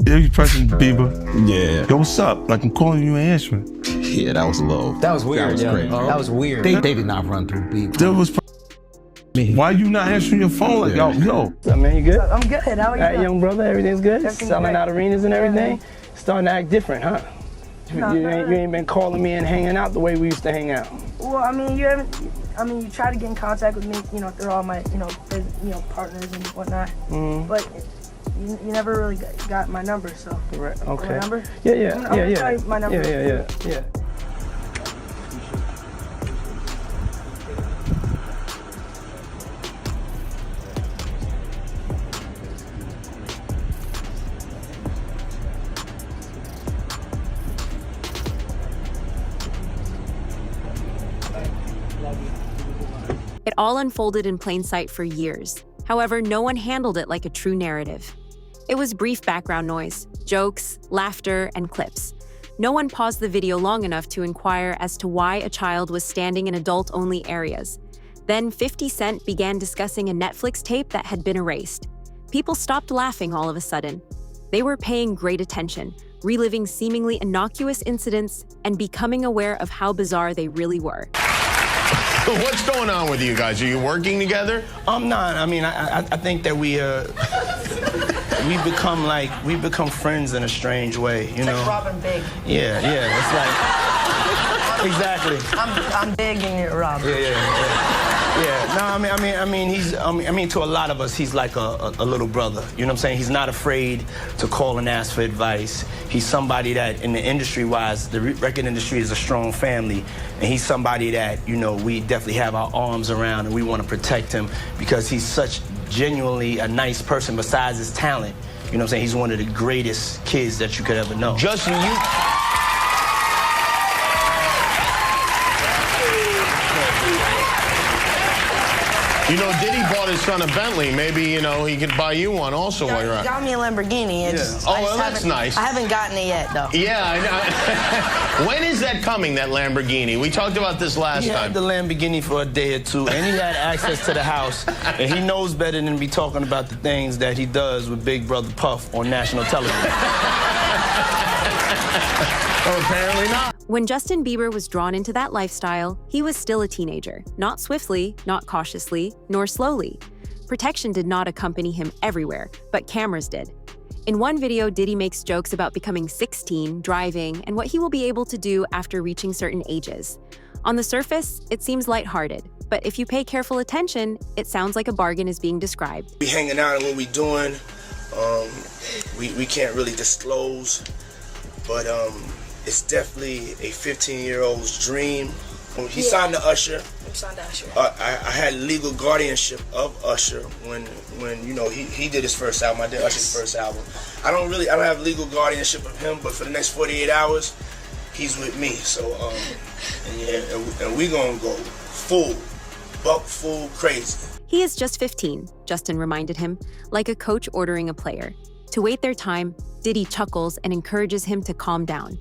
Yeah, you pressing Bieber. Yeah. Yo, what's up? Like, I'm calling you and answering. Yeah, that was low. That was weird. That was great. That was weird. They did not run through Bieber. There was why you not answering your phone? Like, yo. What's up, man? You good? I'm good. How are you? All right, young brother, everything's good? Everything's Selling great. out arenas and everything? Starting to act different, huh? No, you ain't been calling me and hanging out the way we used to hang out. Well, I mean, you tried to get in contact with me, through all my, partners and whatnot. Mm-hmm. But you never really got my number, so. Right. Okay. My number? Yeah. I'm gonna tell you my number. Yeah. It all unfolded in plain sight for years. However, no one handled it like a true narrative. It was brief background noise, jokes, laughter, and clips. No one paused the video long enough to inquire as to why a child was standing in adult-only areas. Then 50 Cent began discussing a Netflix tape that had been erased. People stopped laughing all of a sudden. They were paying great attention, reliving seemingly innocuous incidents and becoming aware of how bizarre they really were. What's going on with you guys? Are you working together? I'm not. I mean, I think that we've become friends in a strange way, you know? Like Robin Big. Yeah. It's like exactly. I'm big and you're Robin. Yeah. No, I mean, to a lot of us, he's like a little brother. You know what I'm saying? He's not afraid to call and ask for advice. He's somebody that, in the industry-wise, the record industry is a strong family, and he's somebody that, we definitely have our arms around, and we want to protect him because he's such genuinely a nice person besides his talent. You know what I'm saying? He's one of the greatest kids that you could ever know. Justin, Diddy bought his son a Bentley. Maybe, he could buy you one also while you're out. Got me a Lamborghini. That's nice. I haven't gotten it yet, though. Yeah, I know. When is that coming, that Lamborghini? We talked about this last He time. had the Lamborghini for a day or two, and he had access to the house, and he knows better than to be talking about the things that he does with Big Brother Puff on national television. Oh, apparently not. When Justin Bieber was drawn into that lifestyle, he was still a teenager, not swiftly, not cautiously, nor slowly. Protection did not accompany him everywhere, but cameras did. In one video, Diddy makes jokes about becoming 16, driving, and what he will be able to do after reaching certain ages. On the surface, it seems lighthearted, but if you pay careful attention, it sounds like a bargain is being described. We hanging out and what we doing, we can't really disclose, but it's definitely a 15-year-old's dream. He signed to Usher. He signed to Usher. I had legal guardianship of Usher when he did his first album. I did Usher's first album. I don't have legal guardianship of him, but for the next 48 hours, he's with me. So and we gonna go full crazy. He is just 15, Justin reminded him, like a coach ordering a player. To wait their time, Diddy chuckles and encourages him to calm down.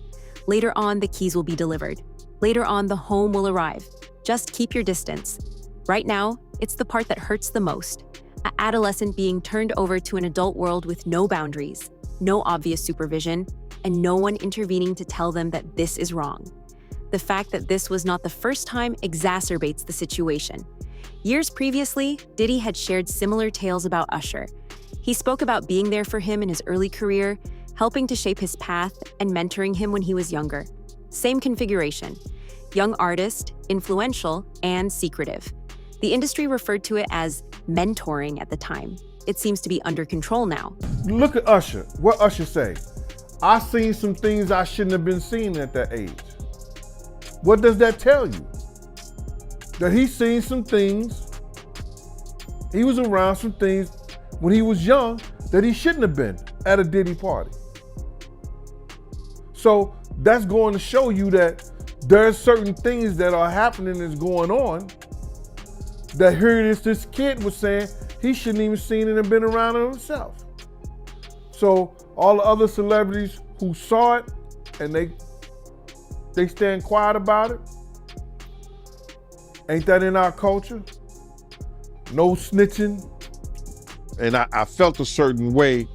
Later on, the keys will be delivered. Later on, the home will arrive. Just keep your distance. Right now, it's the part that hurts the most. An adolescent being turned over to an adult world with no boundaries, no obvious supervision, and no one intervening to tell them that this is wrong. The fact that this was not the first time exacerbates the situation. Years previously, Diddy had shared similar tales about Usher. He spoke about being there for him in his early career, helping to shape his path, and mentoring him when he was younger. Same configuration. Young artist, influential, and secretive. The industry referred to it as mentoring at the time. It seems to be under control now. Look at Usher. What Usher say? I seen some things I shouldn't have been seeing at that age. What does that tell you? That he's seen some things, he was around some things when he was young that he shouldn't have been at a Diddy party. So that's going to show you that there's certain things that are happening that's going on that here this kid was saying he shouldn't even seen it and been around it himself. So all the other celebrities who saw it and they stand quiet about it, ain't that in our culture? No snitching. And I felt a certain way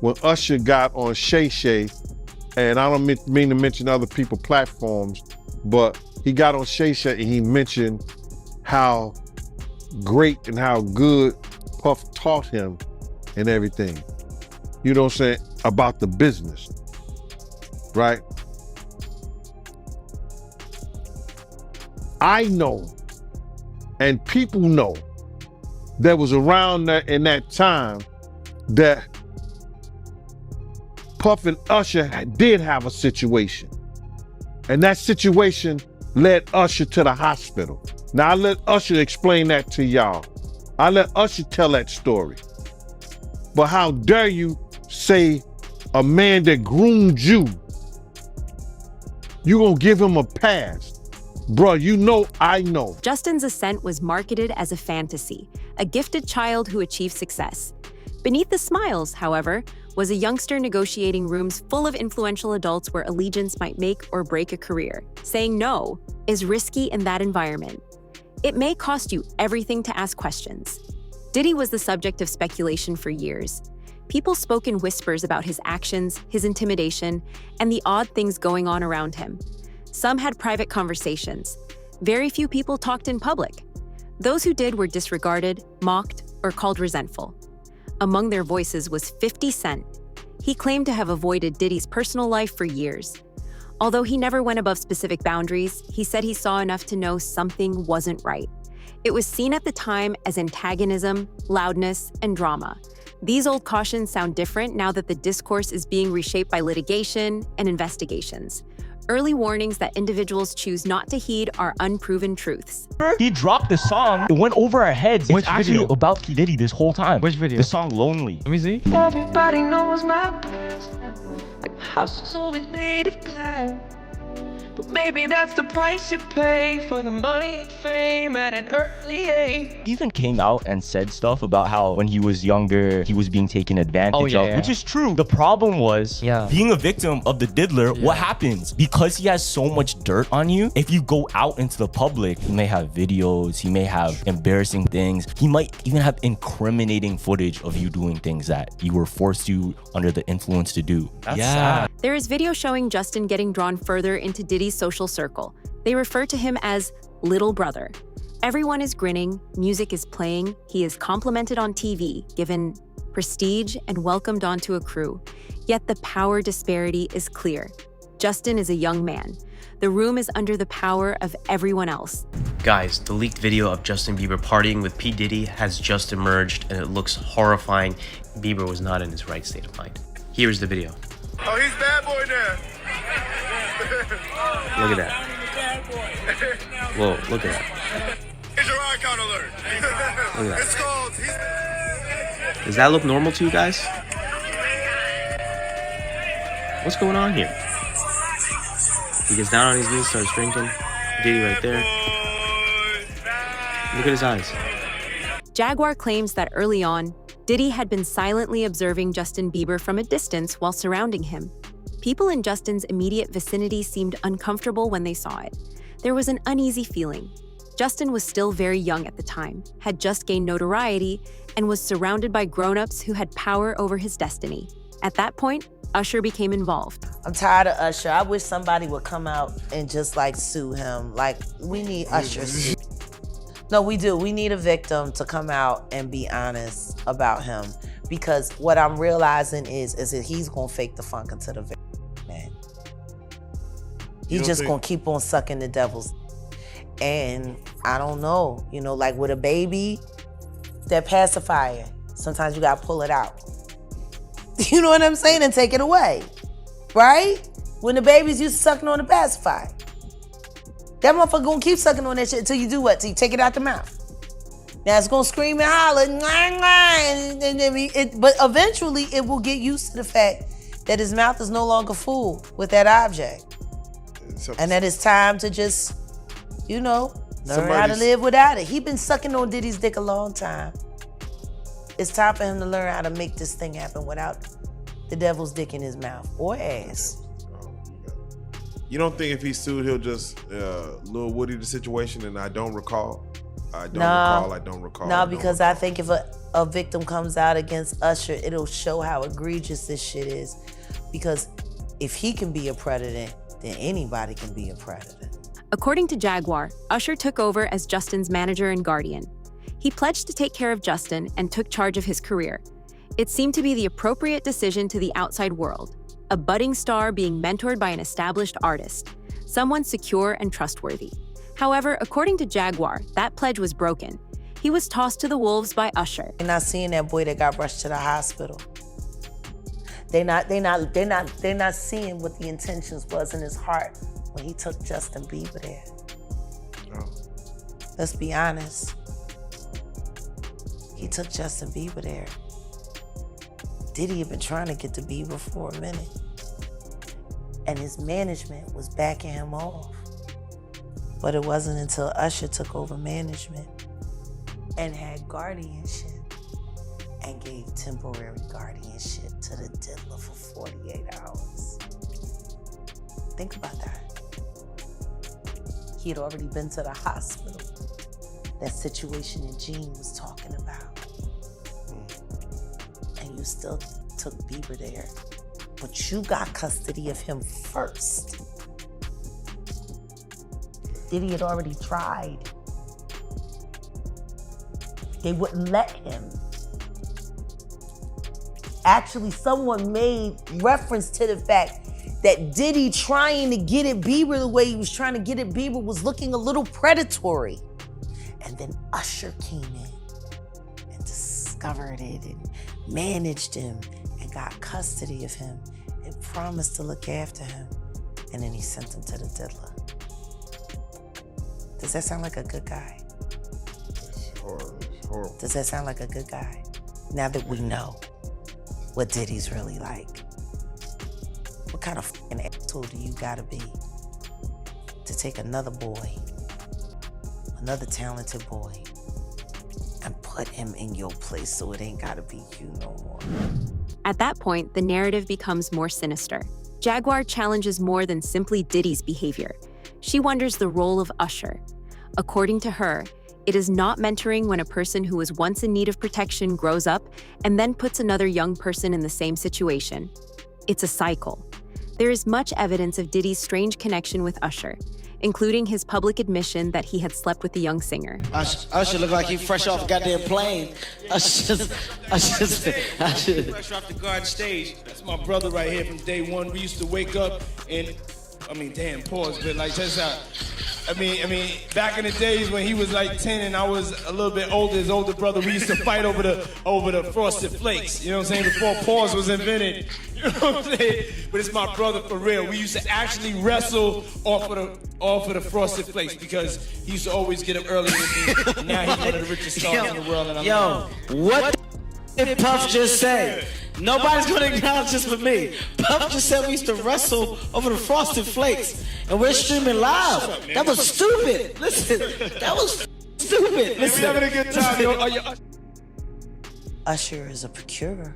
when Usher got on Shay Shay, and I don't mean to mention other people's platforms, but he got on Shay Shay and he mentioned how great and how good Puff taught him and everything. You know what I'm saying? About the business, right? I know, and people know, that was around that in that time that Puff and Usher did have a situation. And that situation led Usher to the hospital. Now I let Usher explain that to y'all. I let Usher tell that story. But how dare you say a man that groomed you gonna give him a pass? Bro, you know I know. Justin's ascent was marketed as a fantasy, a gifted child who achieved success. Beneath the smiles, however, was a youngster negotiating rooms full of influential adults where allegiance might make or break a career. Saying no is risky in that environment. It may cost you everything to ask questions. Diddy was the subject of speculation for years. People spoke in whispers about his actions, his intimidation, and the odd things going on around him. Some had private conversations. Very few people talked in public. Those who did were disregarded, mocked, or called resentful. Among their voices was 50 Cent. He claimed to have avoided Diddy's personal life for years. Although he never went above specific boundaries, he said he saw enough to know something wasn't right. It was seen at the time as antagonism, loudness, and drama. These old cautions sound different now that the discourse is being reshaped by litigation and investigations. Early warnings that individuals choose not to heed are unproven truths. He dropped the song, it went over our heads. Which it's actually video? about P. Diddy this whole time. Which video? The song Lonely. Let me see. Everybody knows my past. Like house always made of glass. But maybe that's the price you pay for the money and fame at an early age. He even came out and said stuff about how when he was younger, he was being taken advantage of, which is true. The problem was being a victim of the diddler. What happens? Because he has so much dirt on you, if you go out into the public, he may have videos, he may have embarrassing things, he might even have incriminating footage of you doing things that you were forced to under the influence to do. That's sad. There is video showing Justin getting drawn further into Diddy's social circle. They refer to him as Little Brother. Everyone is grinning, music is playing, he is complimented on TV, given prestige, and welcomed onto a crew. Yet the power disparity is clear. Justin is a young man. The room is under the power of everyone else. Guys, the leaked video of Justin Bieber partying with P. Diddy has just emerged and it looks horrifying. Bieber was not in his right state of mind. Here's the video. Oh, he's bad boy now. Look at that. Whoa, look at that. Here's your icon alert. Look at that. It's called. Does that look normal to you guys? What's going on here? He gets down on his knees, starts drinking. Diddy right there. Look at his eyes. Jaguar claims that early on, Diddy had been silently observing Justin Bieber from a distance while surrounding him. People in Justin's immediate vicinity seemed uncomfortable when they saw it. There was an uneasy feeling. Justin was still very young at the time, had just gained notoriety, and was surrounded by grown-ups who had power over his destiny. At that point, Usher became involved. I'm tired of Usher. I wish somebody would come out and just like sue him. Like, we need Usher. No, we do. We need a victim to come out and be honest about him. Because what I'm realizing is that he's gonna fake the funk until the victim, man. He's just gonna keep on sucking the devil's. And I don't know, you know, like with a baby, that pacifier, sometimes you gotta pull it out. You know what I'm saying? And take it away, right? When the baby's used to sucking on the pacifier. That motherfucker gonna keep sucking on that shit until you do what? Till you take it out the mouth. Now it's gonna scream and holler, but eventually it will get used to the fact that his mouth is no longer full with that object. And that it's time to just, you know, learn how to live without it. He been sucking on Diddy's dick a long time. It's time for him to learn how to make this thing happen without the devil's dick in his mouth or ass. You don't think if he sued, he'll just Lil Woody the situation and I don't recall? I don't recall. No, because I think if a victim comes out against Usher, it'll show how egregious this shit is. Because if he can be a predator, then anybody can be a predator. According to Jaguar, Usher took over as Justin's manager and guardian. He pledged to take care of Justin and took charge of his career. It seemed to be the appropriate decision to the outside world, a budding star being mentored by an established artist, someone secure and trustworthy. However, according to Jaguar, that pledge was broken. He was tossed to the wolves by Usher. They're not seeing that boy that got rushed to the hospital. They're not seeing what the intentions was in his heart when he took Justin Bieber there. Oh. Let's be honest. He took Justin Bieber there. Diddy had been trying to get to Bieber for a minute. And his management was backing him off. But it wasn't until Usher took over management and had guardianship and gave temporary guardianship to the diddler for 48 hours. Think about that. He had already been to the hospital. That situation that Gene was talking about. And you still took Bieber there. But you got custody of him first. Diddy had already tried. They wouldn't let him. Actually, someone made reference to the fact that Diddy trying to get at Bieber the way he was trying to get at Bieber was looking a little predatory. And then Usher came in and discovered it and managed him and got custody of him and promised to look after him. And then he sent him to the diddler. Does that sound like a good guy? It's horrible. Does that sound like a good guy? Now that we know what Diddy's really like. What kind of fucking asshole do you gotta be to take another boy, another talented boy, and put him in your place so it ain't gotta be you no more? At that point, the narrative becomes more sinister. Jaguar challenges more than simply Diddy's behavior. She wonders the role of Usher. According to her, it is not mentoring when a person who was once in need of protection grows up and then puts another young person in the same situation. It's a cycle. There is much evidence of Diddy's strange connection with Usher, including his public admission that he had slept with the young singer. Usher look like he fresh off a goddamn plane. Usher Fresh off the garden stage. That's my brother right here from day one. We used to wake up and, damn, pause, but like just back in the days when he was like 10 and I was a little bit older, his older brother, we used to fight over the Frosted Flakes. You know what I'm saying? Before pause was invented. You know what I'm saying? But it's my brother for real. We used to actually wrestle off of the Frosted Flakes because he used to always get up early with me. Now he's one of the richest stars in the world. And what did Puff just say? Nobody's gonna acknowledge this but me. Puff just said we used to wrestle over the Frosted Flakes, and we're streaming live. That was stupid. Listen, that was stupid. Listen, having a good time, yo. Usher is a procurer.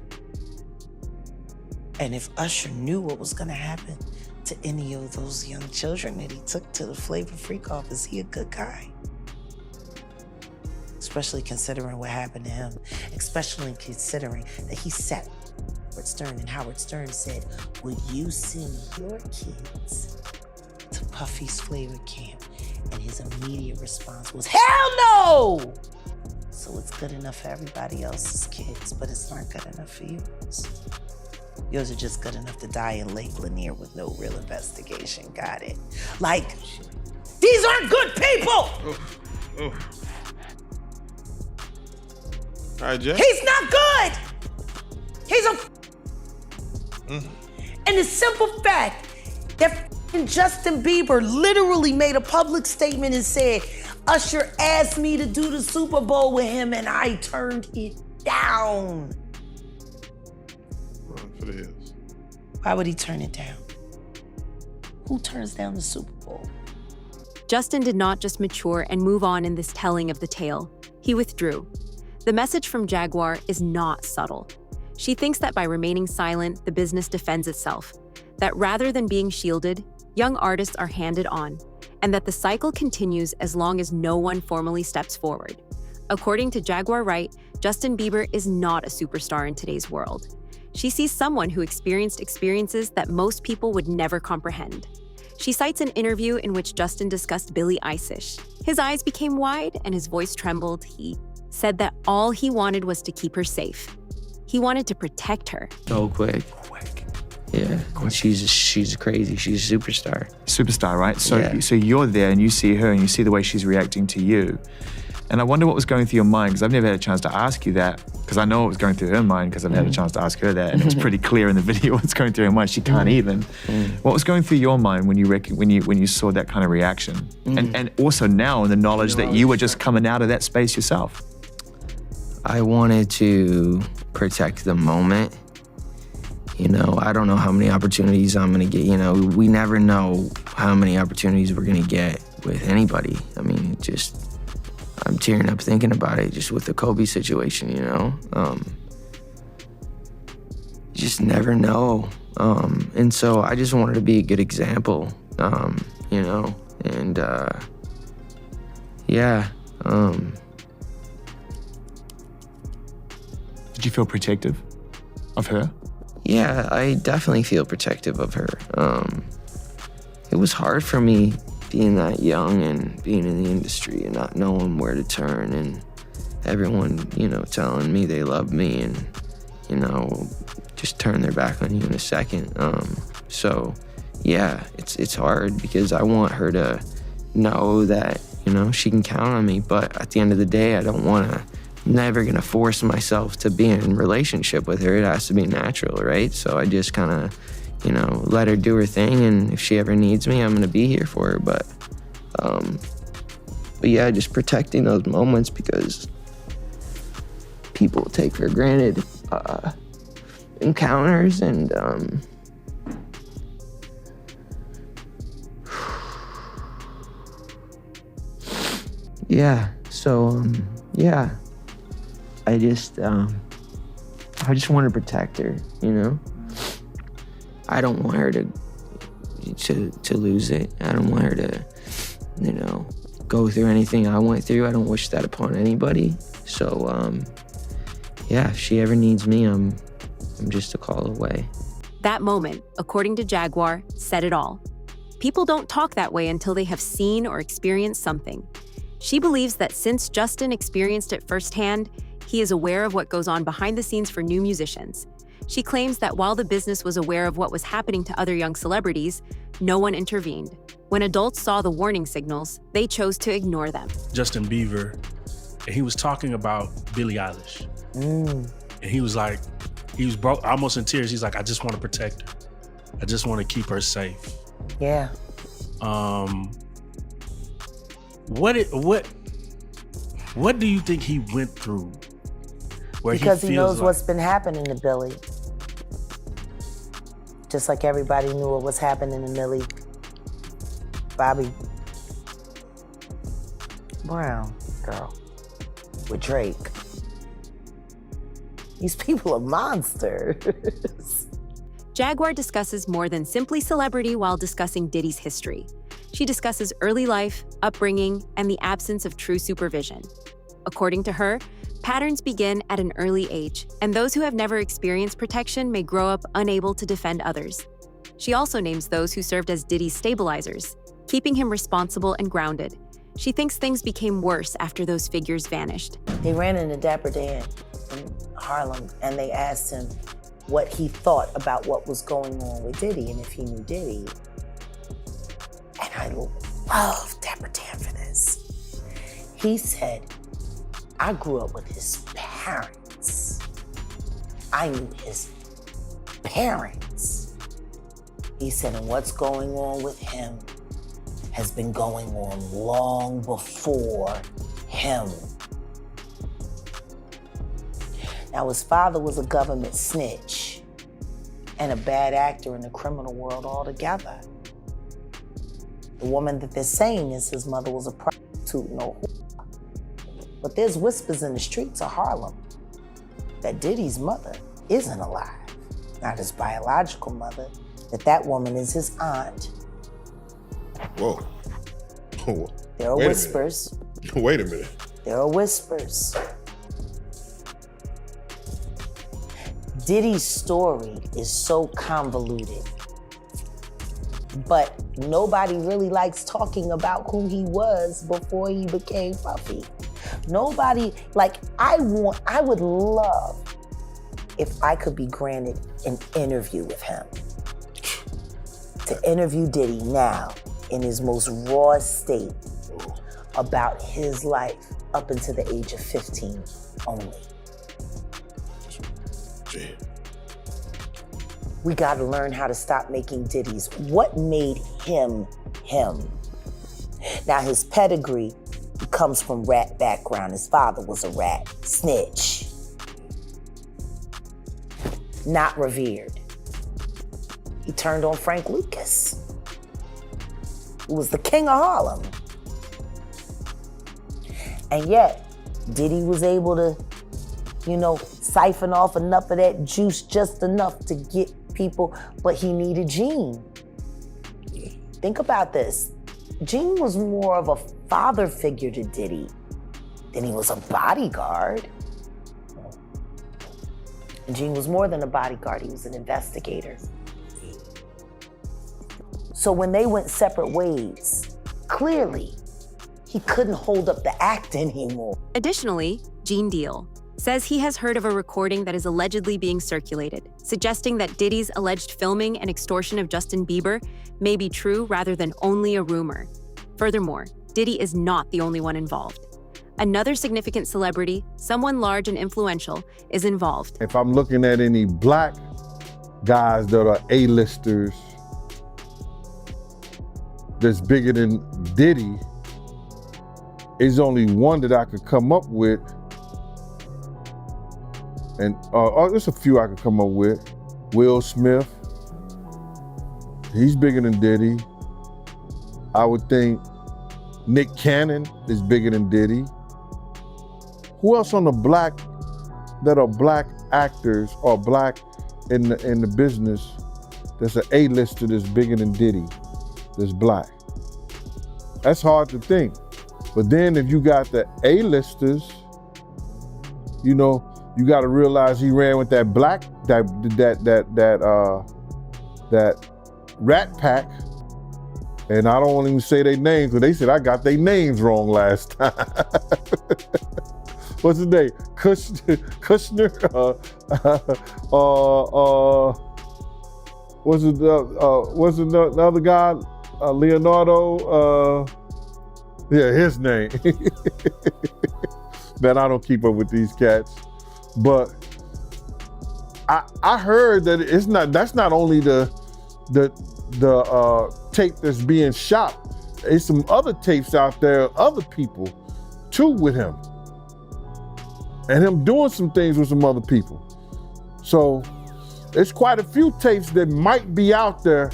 And if Usher knew what was gonna happen to any of those young children that he took to the Flavor Freak off, is he a good guy? Especially considering what happened to him. Especially considering that he sat Howard Stern, and Howard Stern said, would you send your kids to Puffy's Flavor Camp? And his immediate response was, hell no! So it's good enough for everybody else's kids, but it's not good enough for yours. Yours are just good enough to die in Lake Lanier with no real investigation. Got it? Like, these aren't good people! All right, Jeff. He's not good! He's a... And the simple fact that Justin Bieber literally made a public statement and said, Usher asked me to do the Super Bowl with him and I turned it down. For the hills. Why would he turn it down? Who turns down the Super Bowl? Justin did not just mature and move on in this telling of the tale. He withdrew. The message from Jaguar is not subtle. She thinks that by remaining silent, the business defends itself, that rather than being shielded, young artists are handed on, and that the cycle continues as long as no one formally steps forward. According to Jaguar Wright, Justin Bieber is not a superstar in today's world. She sees someone who experienced experiences that most people would never comprehend. She cites an interview in which Justin discussed Billie Eilish. His eyes became wide and his voice trembled. He said that all he wanted was to keep her safe. He wanted to protect her. So quick. Yeah, she's crazy. She's a superstar. Superstar, right? So you're there and you see her and you see the way she's reacting to you. And I wonder what was going through your mind, because I've never had a chance to ask you that, because I know what was going through her mind, because I've had a chance to ask her that, and it's pretty clear in the video what's going through her mind. She can't even. What was going through your mind when you saw that kind of reaction? And also now in the knowledge that you were just coming out of that space yourself. I wanted to protect the moment. You know, I don't know how many opportunities I'm gonna get. You know, we never know how many opportunities we're gonna get with anybody. I mean, I'm tearing up thinking about it, just with the Kobe situation, you know? You just never know. And so I just wanted to be a good example, you know? And yeah. Did you feel protective of her? Yeah, I definitely feel protective of her. It was hard for me being that young and being in the industry and not knowing where to turn, and everyone, you know, telling me they love me and, you know, just turn their back on you in a second. So yeah, it's hard because I want her to know that, you know, she can count on me, but at the end of the day, I'm never gonna force myself to be in a relationship with her. It has to be natural, right? So I just kind of, you know, let her do her thing, and if she ever needs me, I'm gonna be here for her. But yeah, just protecting those moments, because people take for granted encounters, and yeah. So yeah, I just want to protect her, you know. I don't want her to lose it. I don't want her to, you know, go through anything I went through. I don't wish that upon anybody. So, yeah, if she ever needs me, I'm just a call away. That moment, according to Jaguar, said it all. People don't talk that way until they have seen or experienced something. She believes that since Justin experienced it firsthand, he is aware of what goes on behind the scenes for new musicians. She claims that while the business was aware of what was happening to other young celebrities, no one intervened. When adults saw the warning signals, they chose to ignore them. Justin Bieber, and he was talking about Billie Eilish. And he was like, he was broke, almost in tears. He's like, I just want to protect her. I just want to keep her safe. Yeah. What do you think he went through? Because he knows what's been happening to Billie. Just like everybody knew what was happening to Millie Bobby Brown girl with Drake. These people are monsters. Jaguar discusses more than simply celebrity while discussing Diddy's history. She discusses early life, upbringing, and the absence of true supervision. According to her, patterns begin at an early age, and those who have never experienced protection may grow up unable to defend others. She also names those who served as Diddy's stabilizers, keeping him responsible and grounded. She thinks things became worse after those figures vanished. He ran into Dapper Dan in Harlem, and they asked him what he thought about what was going on with Diddy and if he knew Diddy. And I love Dapper Dan for this. He said, I grew up with his parents. I knew his parents. He said, and what's going on with him has been going on long before him. Now, his father was a government snitch and a bad actor in the criminal world altogether. The woman that they're saying is his mother was a prostitute, no whore. But there's whispers in the streets of Harlem that Diddy's mother isn't alive, not his biological mother, that woman is his aunt. Whoa. There are whispers. Wait a minute. There are whispers. Diddy's story is so convoluted, but nobody really likes talking about who he was before he became Puffy. Nobody, like, I would love if I could be granted an interview with him. To interview Diddy now in his most raw state about his life up until the age of 15 only. We gotta learn how to stop making Diddies. What made him him? Now his pedigree comes from rat background. His father was a rat, snitch. Not revered. He turned on Frank Lucas, who was the king of Harlem. And yet, Diddy was able to, siphon off enough of that juice, just enough to get people, but he needed Gene. Think about this. Gene was more of a father figure to Diddy than he was a bodyguard. And Gene was more than a bodyguard, he was an investigator. So when they went separate ways, clearly, he couldn't hold up the act anymore. Additionally, Gene Deal says he has heard of a recording that is allegedly being circulated, suggesting that Diddy's alleged filming and extortion of Justin Bieber may be true rather than only a rumor. Furthermore, Diddy is not the only one involved. Another significant celebrity, someone large and influential, is involved. If I'm looking at any black guys that are A-listers that's bigger than Diddy, there's only one that I could come up with. And there's a few I could come up with. Will Smith, he's bigger than Diddy. I would think Nick Cannon is bigger than Diddy. Who else on the black, that are black actors or black in the business that's an A-lister that's bigger than Diddy, that's black? That's hard to think. But then if you got the A-listers, you got to realize he ran with that that Rat Pack, and I don't want to even say their names, but they said I got their names wrong last time. What's his name? Kushner? What's the other guy? Leonardo? Yeah, his name. Man, I don't keep up with these cats. But I heard that that's not only the tape that's being shot. There's some other tapes out there, other people too with him. And him doing some things with some other people. So there's quite a few tapes that might be out there,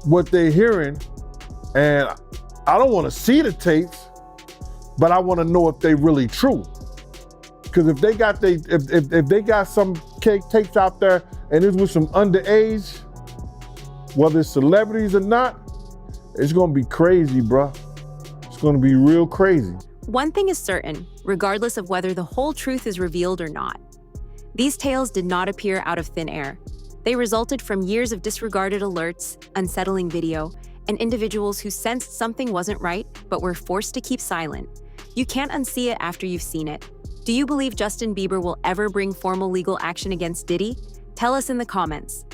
what they're hearing. And I don't want to see the tapes, but I want to know if they're really true. Because if they got some tapes out there and it's with some underage, whether it's celebrities or not, it's gonna be crazy, bruh. It's gonna be real crazy. One thing is certain, regardless of whether the whole truth is revealed or not. These tales did not appear out of thin air. They resulted from years of disregarded alerts, unsettling video, and individuals who sensed something wasn't right but were forced to keep silent. You can't unsee it after you've seen it. Do you believe Justin Bieber will ever bring formal legal action against Diddy? Tell us in the comments.